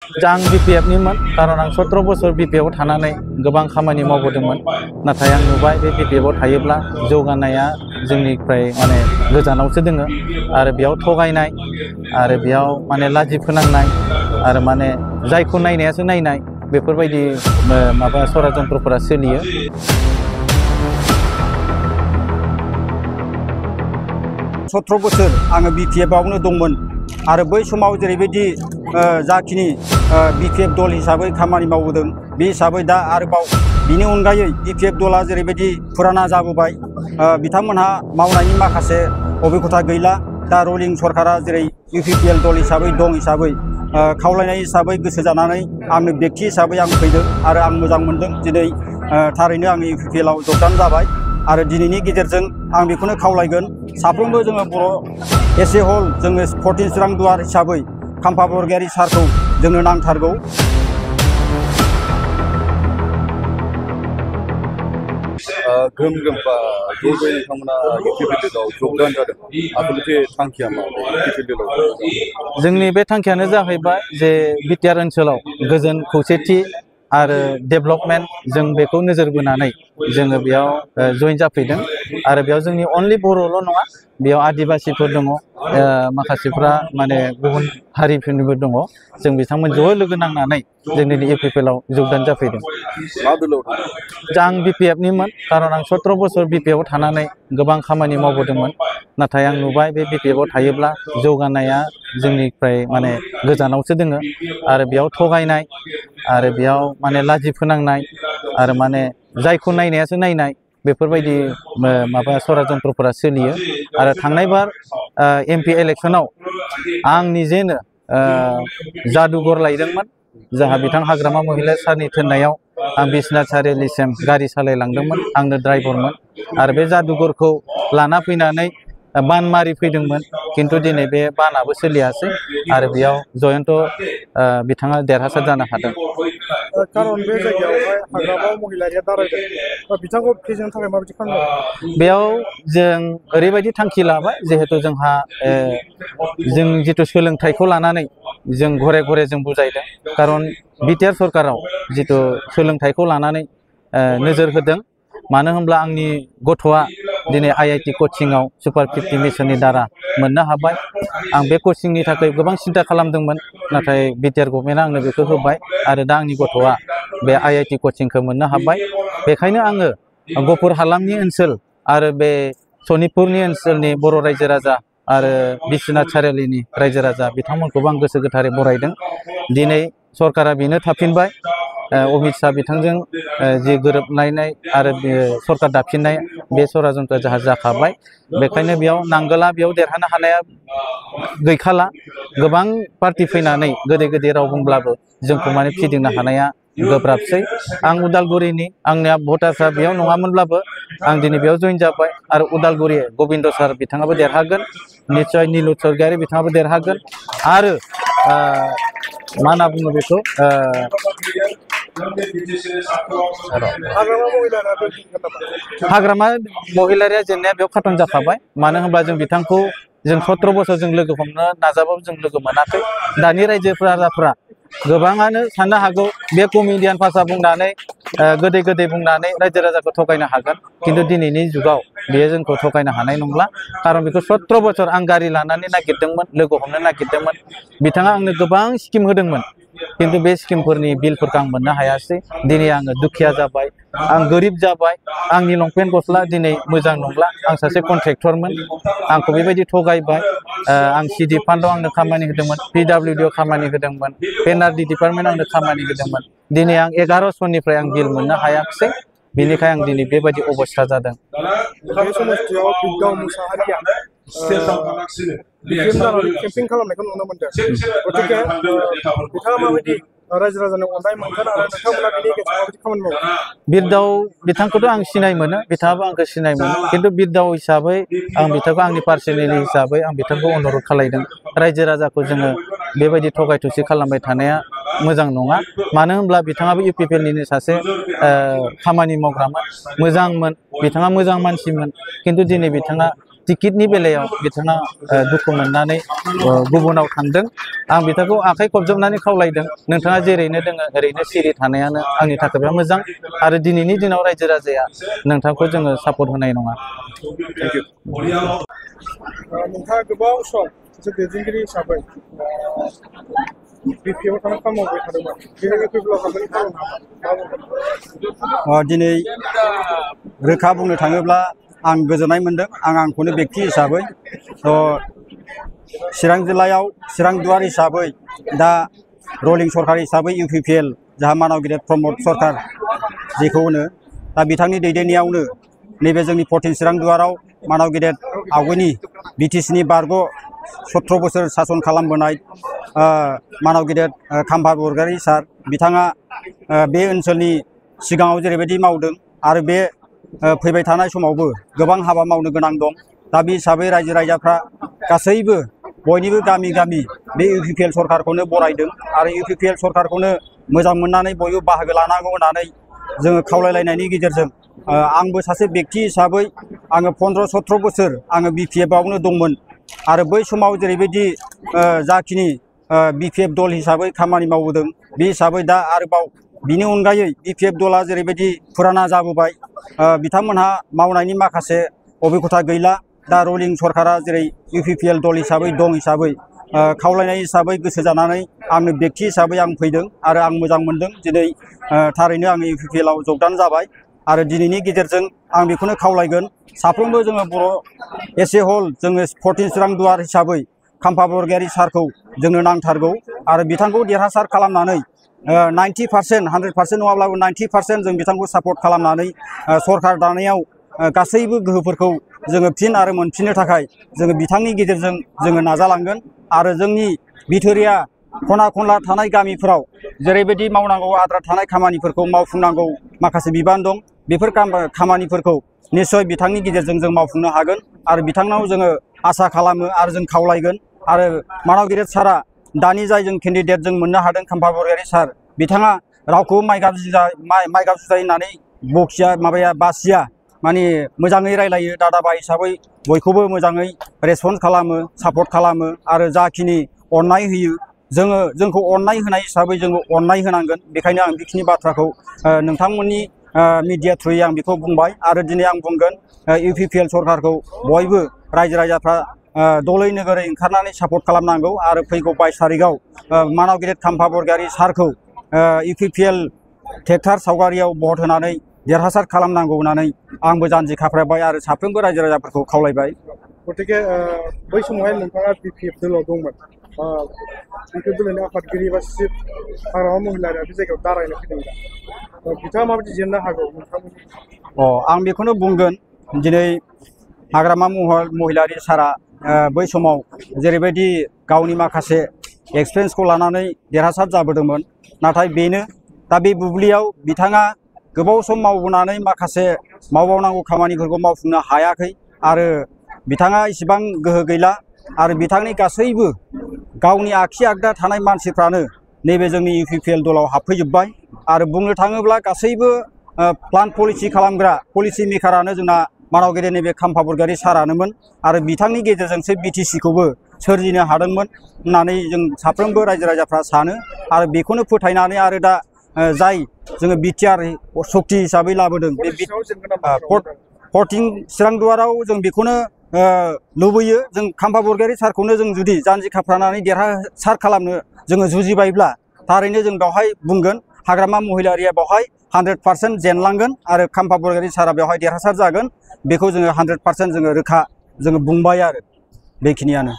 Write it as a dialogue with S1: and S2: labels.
S1: आं बिपिएफनिमोन कारन आं 17 बोसोर बिपिएफआव थानानै गोबां खामानि मावबोदोंमोन नाथाय आं नुबाय बे बिपिएफआव थायोब्ला जौगानाया जोंनिफ्राय माने गोजानावसो दोङो आरो बेयाव थगायनाय आरो बेयाव माने लाजि फोनांनाय आरो माने जायखौ नायनायासो नायनाय बेफोरबायदि माबा सराजन्त्रफोरा सोलियो।
S2: 17 बोसोर आङो बिपिएफआवनो दंमोन आरो बै समाव जेरैबायदि जाखिनि बिपिएफ दल हिसाबै खामानि मावबोदों बे हिसाबै दा आरोबाव बिनि अनगायै बिपिएफ दला जेरैबायदि फुराना जाबोबाय बिथांमोनहा मावनायनि माखासे अभिगथा गैला दा रुलिं सरकारा जेरै इउपिपिएल दल हिसाबै दं हिसाबै खावलायनाय हिसाबै गोसो जानानै आंनो व्यक्ति हिसाबै आं फैदों आरो आं मोजां मोनदों दिनै थारैनो आं इउपिपिएलआव जगदान जाबाय आरो दिनैनि गेजेरजों आं बेखौनो खावलायगोन साफ्रोमबो जोङो बर' एस ए हल जोङो 14 चिरां दुवार हिसाबै खाम्फा बरगयारी सारखौ जोंनो नांथारगौ।
S3: गोम गोम बा ज'यै नोंथांमोना इउपिपिएलआव जगदान जादों आसलथे थांखिया मा इउपिपिएलआव?
S1: जोंनि बे थांखियानो जाहैबाय जे बिटिआर ओनसोलाव गोजोन खौसेथि आरो डेभेलपमेन्ट जों बेखौ नोजोर बोनानै जोङो बेयाव जइन जाफैदों आरो बेयाव जोंनि अनलि बर'ल' नङा बेयाव आदिबासिफोर दङ माखासेफ्रा माने गुबुन हारिफोरनिबो दङ जों बिथांमोन ज' लोगो नांनानै जोंनि इउपिपिएलआव जगदान जाफैदों। आं बिपिएफनिमोन कारन आं 17 बोसोर बिपिएफआव थानानै गोबां खामानि मावबोदोंमोन नाथाय आं नुबाय बे बिपिएफआव थायोब्ला जौगानाया जोंनिफ्राय माने गोजानावसो दोङो आरो बेयाव थगायनाय आरो बेयाव माने लाजि फोनांनाय आरो माने जायखौ नायनायासो नायनाय बेफोरबायदि माबा सराजन्त्रफोरा सोलियो आरो थांनाय बार एमपि इलेक्सनाव आं निजेनो जादुगर लायदोंमोन जाहा बिथां हाग्रामा महिला सारनि थिननायाव आं बिश्वनाथ सारिआलिसिम गारि सालायलांदोंमोन आंनो ड्राइभारमोन आरो बे जादुगरखौ लाना फैनानै बान मारि फैदोंमोन किन्तु दिनै बे बानाबो सोलियासै आरो बेयाव जयन्त बिथाङा देरहासार जानो हादों।
S4: कारन बे जायगायावहाय हाग्रामा महिलारिया दारायदों बिथांखौ फेजेननो थाखाय माबायदि खालामो?
S1: बेयाव जों ओरैबायदि थांखि लाबाय जिहेतु जोंहा जों जितु सोलोंथाइखौ लानानै जों घरे घरे जों बुजायदों कारन बिटिआर सरकाराव जितु सोलोंथाइखौ लानानै नोजोर होदों मानो होनब्ला आंनि गथ'आ दिनै आईआईटी कचिंआव सुपार 50 मिशननि दारा मोननो हाबाय आं बे कचिंनि थाखाय गोबां सिन्था खालामदोंमोन नाथाय बिटिआर गभर्नमेन्टआ आंनो बेखौ होबाय आरो दा आंनि गथ'आ बे आईआईटी कचिंखौ मोननो हाबाय बेखायनो आङो गफुर हालामनि ओनसोल आरो बे सनितपुरनि ओनसोलनि बर' रायजो राजा आरो बिश्वनाथ सारिआलिनि रायजो राजा बिथांमोनखौबो आं गोसो गोथारै बरायदों। दिनै सरकारा बेनो थाफिनबाय अमित शाह बिथांजों जि गोरोबलायनाय आरो सरकार दाफिननाय बे सराजन्त्र जाहा जाखाबाय बेखायनो बेयाव नांगोला बेयाव देरहानो हानाया गैखाला गोबां पार्टि फैनानै गोदै गोदै राव बुंब्लाबो जोंखौ माने फिदिंनो हानाया गोब्राबसै। आं उदालगुरिनि आंनिया भटारफ्रा बेयाव नङामोनब्लाबो आं दिनै बेयाव जइन जाबाय आरो उदालगुरि गबिन्द सार बिथाङाबो देरहागोन निस्सय नीलु स्वर्गियारी बिथाङाबो देरहागोन आरो मा होनना बुङो बेखौ हाग्रामा महिलारिया जेननाया बेयाव खाथन जाखाबाय मानो होनब्ला जों बिथांखौ जों 17 बोसोर जों लोगो हमनो नाजाबाबो जों लोगो मोनाखै दानि रायजोफोरा गोबाङानो साननो हागौ बे कमेडियान भाषा बुंनानै गोदै गोदै बुंनानै रायजो राजाखौ थगायनो हागोन किन्तु दिनैनि जुगाव बेयो जोंखौ थगायनो हानाय नंला कारन बेखौ 17 बोसोर आं गारि लानानै नागिरदोंमोन लोगो हमनो नागिरदोंमोन बिथाङा आंनो गोबां स्किम होदोंमोन किन्तु बे स्किमफोरनि बिलफोरखौ आं मोननो हायासै दिनै आङो दुखिया जाबाय आं गोरिब जाबाय आंनि लंपेन्ट गस्ला दिनै मोजां नंला आं सासे कन्ट्रेक्टरमोन आंखौ बेबायदि थगायबाय आं सिडि फान्डआव आंनो खामानि होदोंमोन पिडब्लिउडिआव खामानि होदोंमोन पेनाल्टि डिपार्टमेन्टआव आंनो खामानि होदोंमोन दिनै आं 11 सननिफ्राय आं बिल मोननो हायाखिसै बेनिखाय आं दिनै बेबायदि अबस्था जादों।
S4: बे समस्थियाव बिरदाव मुसाहारिया केम्पिं खालामनायखौ नुनो मोनदों गतिके बिथाङा माबायदि रायजो राजानि अननाय मोनगोन आरो नोंथांमोना बिनि गेजेराव माबायदि खामानि मावो?
S1: बिरदाव बिथांखौथ' आं सिनाय मोनो बिथाङाबो आंखौ सिनाय मोनो किन्तु बिरदाव हिसाबै आं बिथांखौ आंनि पार्सनेलि हिसाबै आं बिथांखौ अनुरद खालायदों रायजो राजाखौ जोङो बेबायदि थगाय थसि खालामबाय थानाया मोजां नङा मानो होनब्ला बिथाङाबो इउपिपिएलनिनो सासे खामानि मावग्रामोन मोजांमोन बिथाङा मोजां मानसिमोन किन्तु दिनै बिथाङा टिकेटनि बेलायाव बिथाङा दुखु मोननानै गुबुनाव थांदों आं बिथांखौ आखाइ खबजबनानै खावलायदों नोंथाङा जेरैनो दोङो ओरैनो सिरि थानायानो आंनि थाखायबो मोजां आरो दिनैनि दिनाव रायजो राजाया नोंथांखौ जोङो सापर्ट होनाय नङा
S4: नोंथाङा गोबाव सम सासे दैदेनगिरि हिसाबै बिपिएफआव थांनो खामानि मावबाय थादोंमोन दिनै फैब्ला खामानि खालामनो
S2: दिनै रोखा बुंनो थाङोब्ला आं गोजोननाय मोनदों आंखौनो बेक्ति हिसाबै चिरां जिल्लायाव चिरां दुवार हिसाबै दा रलिं सरकार हिसाबै इउपिपिएल जाहा मानाव गेदेर प्रमद सरकार जेखौ होनो दा बिथांनि दैदेननायावनो नैबे जोंनि 14 चिरां दुवाराव मानाव गेदेर आवगयनि बिटिसिनि बारग' 17 बोसोर सासन खालामबोनाय मानाव गेदेर खाम्फा बरगयारी सार बिथाङा बे ओनसोलनि सिगाङाव जेरैबायदि मावदों आरो बे फैबाय थानाय समावबो गोबां हाबा मावनो गोनां दं दा बे हिसाबै रायजो राजाफ्रा गासैबो बयनिबो गामि गामि बे इउपिपिएल सरकारखौनो बरायदों आरो इउपिपिएल सरकारखौनो मोजां मोननानै बयबो बाहागो लानांगौ होननानै जोङो खावलायलायनायनि गेजेरजों आंबो सासे बेक्ति हिसाबै आङो 15-17 बोसोर आङो बिपिएफआवनो दंमोन आरो बै समाव जेरैबायदि जाखिनि बिपिएफ दल हिसाबै खामानि मावबोदों बे हिसाबै दा आरोबाव बिनि अनगायै बिपिएफ दला जेरैबायदि फुराना जाबोबाय बिथांमोनहा मावनायनि माखासे अभिगथा गैला दा रलिं सरकारा जेरै इउपिपिएल दल हिसाबै दं हिसाबै खावलायनाय हिसाबै गोसो जानानै आंनो बेक्ति हिसाबै आं फैदों आरो आं मोजां मोनदों दिनै थारैनो आङो इउपिपिएलआव जगदान जाबाय आरो दिनैनि गेजेरजों आं बेखौनो खावलायगोन साफ्रोमबो जोङो बर' एसे हल जोङो 14 चिरां दुवार हिसाबै खाम्फा बरगयारी सारखौ जोंनो नांथारगौ आरो बिथांखौ देरहासार खालामनानै 90% 100% नङाब्लाबो 90% जों बिथांखौ सापर्ट खालामनानै सरकार दानायाव गासैबो गोहोफोरखौ जोङो फिन आरो मोनफिननो थाखाय जोङो बिथांनि गेजेरजों जोङो नाजालांगोन आरो जोंनि बिथोरिया खना खनला थानाय गामिफोराव जेरैबायदि मावनांगौ आद्रा थानाय खामानिफोरखौ मावफुंनांगौ माखासे बिबान दं बेफोर खामानिफोरखौ निश्चय बिथांनि गेजेरजों जों मावफुंनो हागोन आरो बिथांनाव जोङो आसा खालामो आरो जों खावलायगोन आरो मानाव गेदेर सारा दानि जाय जों केन्डिडेट जों मोननो हादों खाम्फा बरगयारी सार बिथाङा रावखौ माइ गाज्रि होननानै बखिया माबाया बासिया माने मोजाङै रायलायो दादाबा हिसाबै बयखौबो मोजाङै रेसपन्स खालामो सापर्ट खालामो आरो जाखिनि अननाय होयो जोंखौ अननाय होनाय हिसाबै जोङो अननाय होनांगोन बेखायनो आं बेखिनि बाथ्राखौ नोंथांमोननि मिडिया थ्रुयै आं बेखौ बुंबाय आरो दिनै आं बुंगोन इउपिपिएल सरकारखौ बयबो रायजो राजाफ्रा दलै नोगोरै ओंखारनानै सापर्ट खालामनांगौ आरो फैगौ 22 तारिखआव मानाव गेदेर खाम्फा बरगयारी सारखौ इउपिपिएल ट्रेक्टर सावगारियाव भट होनानै देरहासार खालामनांगौ होननानै आंबो जानजि खाफ्राबाय आरो साफ्रोमबो रायजो राजाफोरखौ खावलायबाय
S4: गतिके बै समावहाय नोंथाङा बिपिएफ दलाव दंमोन बिपिएफ दलनि आफादगिरि बा चिफ हाग्रामा महिलारिया बे जायगायाव दारायनो फैदों बिथाङा माबायदि जेननो हागौ नोंथांमोननि
S2: आं बेखौनो बुंगोन दिनै हाग्रामा महिलारि सारा बै समाव जेरैबायदि गावनि माखासे एक्सपिरियेन्सखौ लानानै देरहासार जाबोदोंमोन नाथाय बेनो दा बे बुब्लियाव बिथाङा गोबाव सम मावबोनानै माखासे मावबावनांगौ खामानिफोरखौ मावफुंनो हायाखै आरो बिथाङा इसिबां गोहो गैला आरो बिथांनि गासैबो गावनि आखि आगदा थानाय मानसिफ्रानो नैबे जोंनि इउपिपिएल दलाव हाबफैजोब्बाय आरो बुंनो थाङोब्ला गासैबो प्लान पलिसि खालामग्रा पलिसि मेकारानो जोंना मानाव गेदेर नैबे खाम्फा बरगयारी सारानोमोन आरो बिथांनि गेजेरजोंसो बिटिसिखौबो सोरजिनो हादोंमोन होननानै जों साफ्रोमबो रायजो राजाफ्रा सानो आरो बेखौनो फोथायनानै आरो दा जाय जोङो बिटिआर सक्ति हिसाबै लाबोदों बे 14 चिरां दुवाराव जों बेखौनो लुबैयो जों खाम्फा बरगयारी सारखौनो जों जुदि जानजि खाफ्रानानै देरहासार खालामनो जोङो जुजिबायब्ला थारैनो जों बेवहाय बुंगोन हाग्रामा महिलारिया बेवहाय 100% जेनलांगोन आरो खाम्फा बरगयारी सारा बेवहाय देरहासार जागोन बेखौ जोङो 100% जोङो रोखा जोङो बुंबाय आरो बेखिनियानो